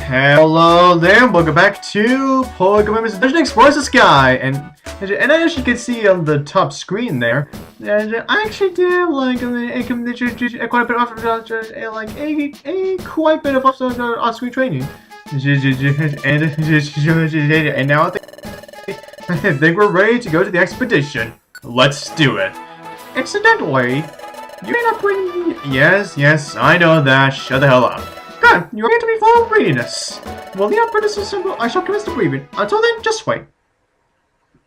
Hello there, welcome back to Pokemon Dungeon Explores the Sky, and as you can see on the top screen there, I actually did like quite a bit of quite a bit of on-screen training, and now I think we're ready to go to the expedition. Let's do it. Incidentally, you may not bring. Yes, I know that. Shut the hell up. Good, you're going to be full of readiness. Well, the apparatus is assembled. I shall commence the briefing. Until then, just wait.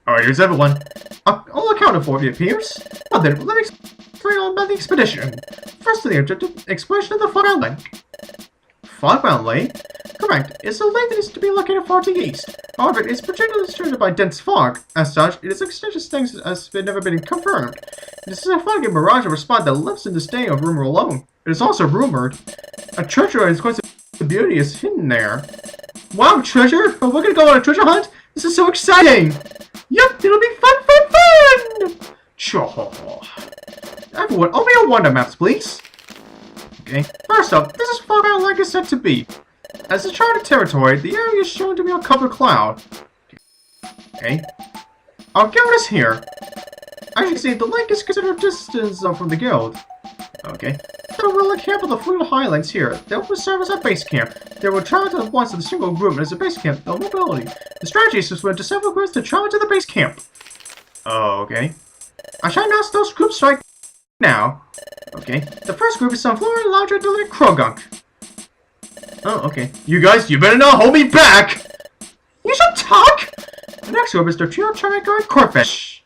Alright, here's everyone. All accounted for, it appears. Well then, let me explain all about the expedition. First, the objective, exploration of the Fogbound Lake. Fogbound Lake? Correct. It's a lake that is to be located far to the east. However, it is particularly surrounded by dense fog. As such, it is extensive things has never been confirmed. This is a foggy mirage of a spot that lives in the state of rumor alone. It is also rumored a treasure and its quite the beauty is hidden there. Wow, treasure? Oh, we're gonna go on a treasure hunt? This is so exciting! Yep, it'll be fun! Chow. Everyone, open your wonder maps, please. Okay, first up, this is Fogbound Lake is said to be. As a charted territory, the area is shown to be a covered cloud. Okay, our guild is here. As you can see, the lake is considered distance from the guild. Okay. So we'll camp on the foot of the highlands here. They will serve as a base camp. They will travel to the points of the single group as a base camp, no mobility. The strategy is to split into several groups to travel to the base camp. Oh, okay. I shall announce those groups right now. Okay. The first group is Sunflower and larger than Krogunk. Oh, okay. You guys, you better not hold me back! You should talk! The next group is the trio Charmander and Corfish.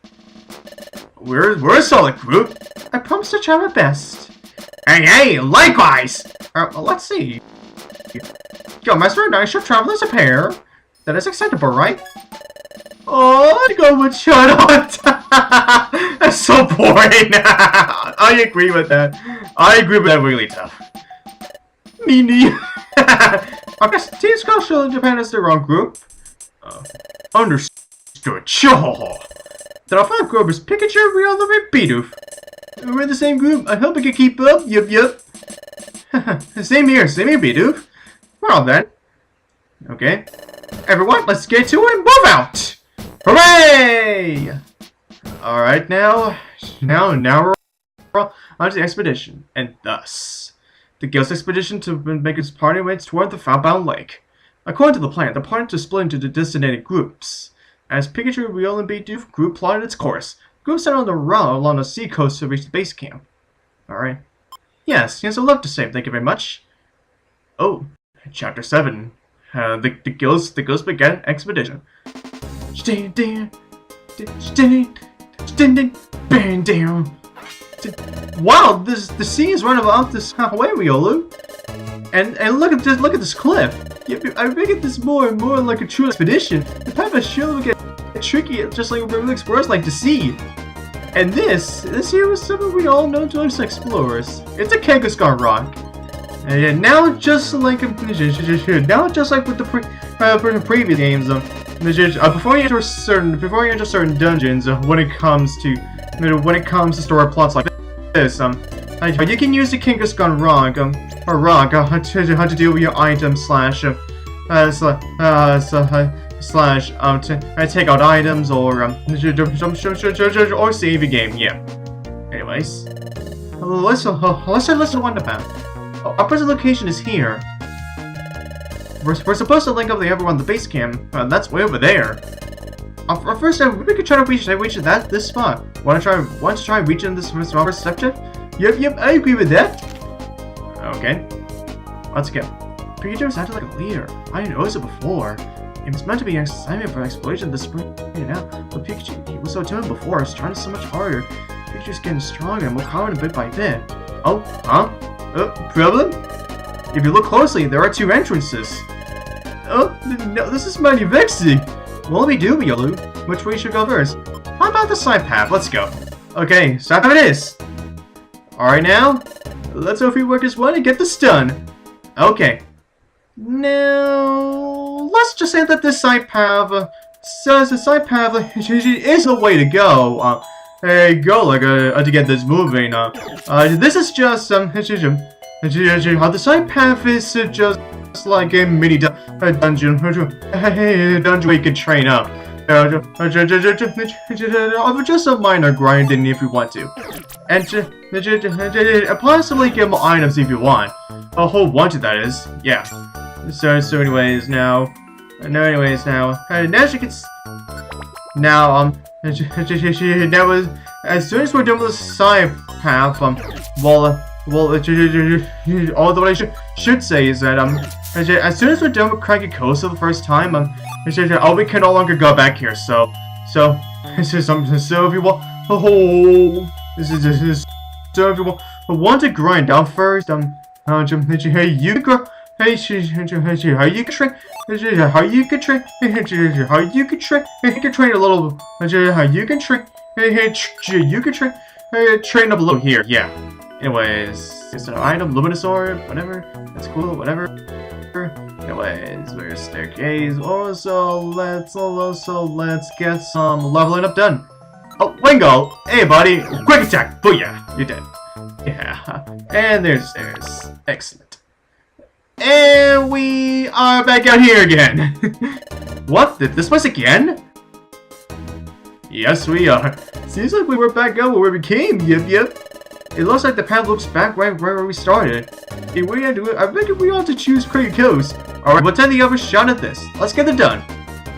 We're a solid group. I promise to try my best. Hey, likewise! Well, let's see. Master and I shall travel as a pair. That is acceptable, right? Oh, I'd go with Shut That's so boring. I agree with that. I agree with that really tough. Meanie. I guess Team Skull shall depend as the wrong group. Understood. Sure. Then our final group is Pikachu, Wingull, and Bidoof. We're in the same group. I hope I can keep up. Yup. Same here, Bidoof. Well then. Okay. Everyone, let's get to it and move out! Hooray! Alright, now we're on to the expedition. And thus, the guild's expedition to make its party way toward the Fogbound Lake. According to the plan, the party is split into the designated groups. As Pikachu, Wingull, and Bidoof group plotted its course, groups set on the route along the sea coast to reach the base camp. Alright. Yes, I'd love to say thank you very much. Oh, Chapter 7. The guilds began expedition. Wow, the sea is running off this halfway, Riolu. And look at this cliff. I make it this more and more like a true expedition. The path is sure will get tricky, just like real explorers like to see. And this here was something we all know to us explorers. It's a Kangaskhan rock. And now just like with the previous games, before you enter certain dungeons, when it comes to story plots like this, you can use the Kangaskhan rock, to deal with your item take out items or save a game. Yeah. Anyways, let's one about. Our present location is here. We're supposed to link up with everyone at the base camp. That's way over there. Our first step, we could try to reach this spot. Want to try reaching this first section? Yep, I agree with that. Okay, let's go. Pikachu acted like a leader. I didn't notice it before. It was meant to be an assignment for exploration this spring. But Pikachu, he was so timid before. It's trying so much harder. Pikachu's getting stronger and more confident bit by bit. Oh, huh? Problem? If you look closely, there are two entrances. Oh, no, this is mighty vexing. What'll we do, Riolu? Which way should go first? How about the side path? Let's go. Okay, side path it is. Alright now, let's hope we work as one and get this done. Okay. Now, let's just say that this side path is the way to go. To get this moving. This is just how the side path is just like a mini dungeon where you can train up. Just a minor grinding if you want to. And possibly get more items if you want. A whole bunch of that is. Yeah. So anyways, now as you can now, as soon as we're done with the side path, although what I should say is that, as soon as we're done with Craggy Coast for the first time, we can no longer go back here, so if you want, so if you want to grind down first, you can train a little, train up a little here, yeah. Anyways, it's an item, luminous orb, whatever, that's cool, whatever. Anyways, there's staircase. Let's get some leveling up done. Oh, Wingull! Hey, buddy! Quick attack! Booyah! You're dead. Yeah. And there's stairs. Excellent. And we are back out here again. What? This place again? Yes, we are. Seems like we were back out where we came. Yep. It looks like the path loops back right where we started. If we had to, I think we ought to choose Craggy Coast. Alright, we'll take the other shot at this. Let's get it done.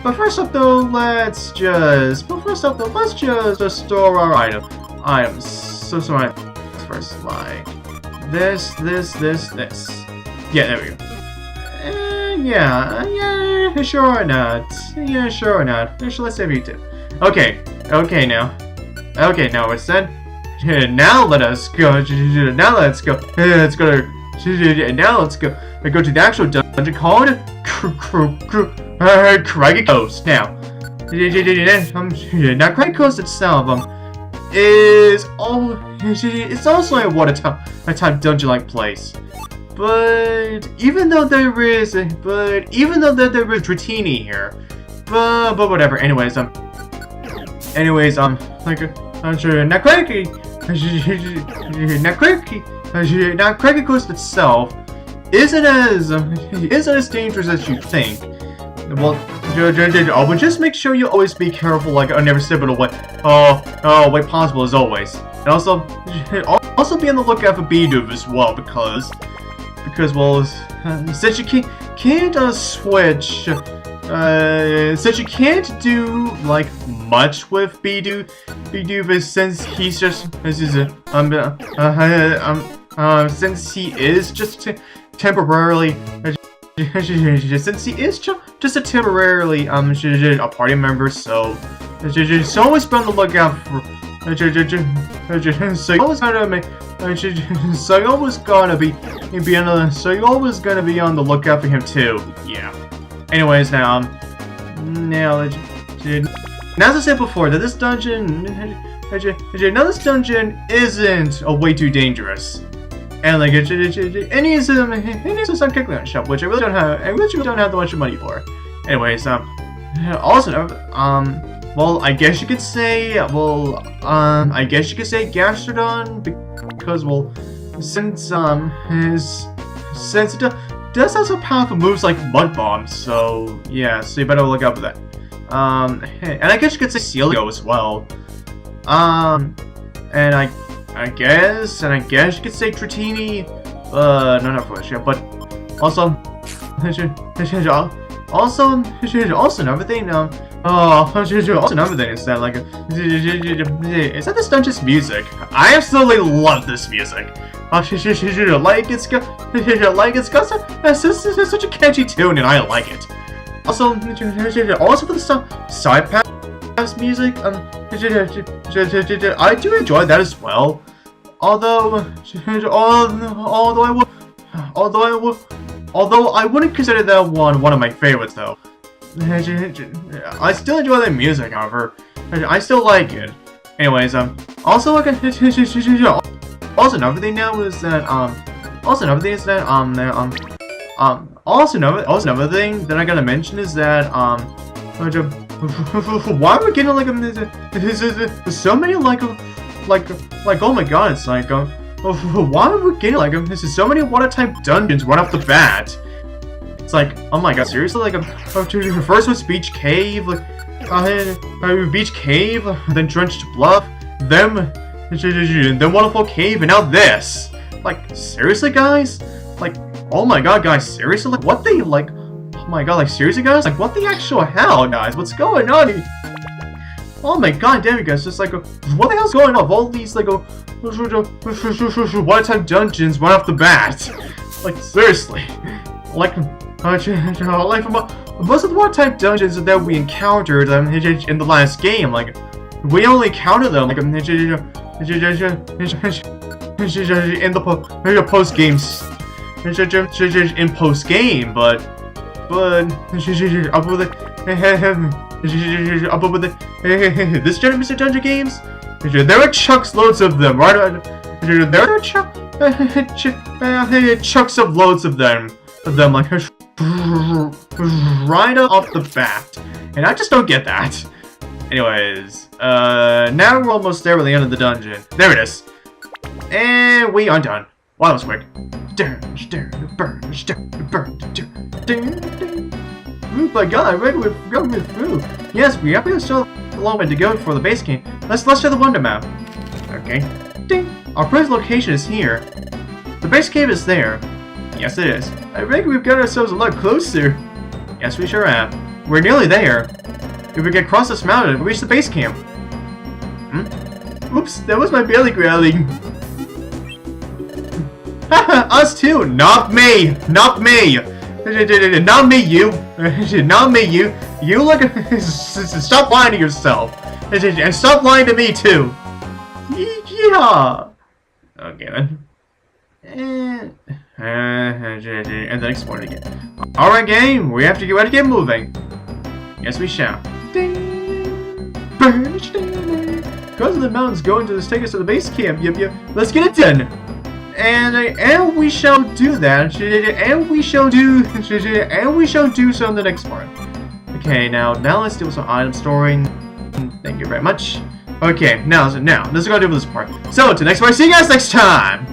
But first up though, let's just store our items. So first, like this. Yeah, there we go. Yeah, sure or not. Yeah, sure or not. Let's save you too. Okay, now it's done. Now let's go. Now let's go to the actual dungeon called Craggy Coast. Now Craggy Coast itself it's also a water type dungeon-like place. But even though there is Dratini here, but whatever. Anyways, Craggy Coast itself isn't as dangerous as you think. Well, but just make sure you always be careful, like on every step of the way. Way possible as always. And also be on the lookout for Bidoof as well, because since you can't switch. Since you can't do like much with Bidoof, since he's just since he is just temporarily a party member, so always be on the lookout for. So you always gonna be on the lookout for him too. Yeah. Anyways, now as I said before, that this dungeon isn't way too dangerous, and like it needs some kickback shop, which I really don't have that much money for. Anyways, also, well, I guess you could say, Gastrodon, because, well, since it does have some powerful moves like mud bombs, so yeah, so you better look out for that. And I guess you could say Spheal as well. And I guess you could say Dratini. No, not for sure, but also another thing. Another thing is that is that this dungeon's music. I absolutely love this music. It's got such a catchy tune, and I like it. Also for the side path music, I do enjoy that as well. Although I wouldn't consider that one of my favorites though. I still enjoy the music, however. I still like it. Anyways, also another thing now is that another thing that I gotta mention is that why are we getting so many like oh my god, it's like Why are we getting like this is so many water type dungeons right off the bat? It's like, oh my god, seriously? Like, first was Beach Cave, like, Beach Cave, then Drenched Bluff, then Wonderful Cave, and now this. Like, seriously, guys? Like, oh my god, guys, seriously? Like, what the, like, oh my god, like, seriously, guys? Like, what the actual hell, guys? What's going on? Oh my god, damn it, guys, just like, what the hell's going on? All these, like, water type dungeons right off the bat. Like, seriously. Like, most of the water type dungeons that we encountered in the last game, like, we only encountered them, like, in the post games, in post game, but up with this Mr. Dungeon games, there are chunks loads of them, right? There are chunks of loads of them, like, right off the bat, and I just don't get that. Anyways, now we're almost there with the end of the dungeon. There it is, and we are done. Wow, that was quick. Oh my god, I reckon we've gotten through. Yes, we have still a long way to go for the base game. Let's show the wonder map. Okay. Ding. Our present location is here. The base cave is there. Yes, it is. I reckon we've got ourselves a lot closer. Yes, we sure have. We're nearly there. If we get across this mountain, we'll reach the base camp. Oops, that was my belly growling. Haha, us too. Not me. Not me. Not me, you. Not me, you. You look. Stop lying to yourself. And stop lying to me too. Yeah. Okay then. And then explore it again. Alright, game. We have to get ready to get moving. Yes, we shall. Because of the mountains going to take us to the base camp. Yep. Let's get it done. And we shall do that. And we shall do so in the next part. Okay, now let's do some item storing. Thank you very much. Okay, now this is gonna do for this part. So, till next part. See you guys next time.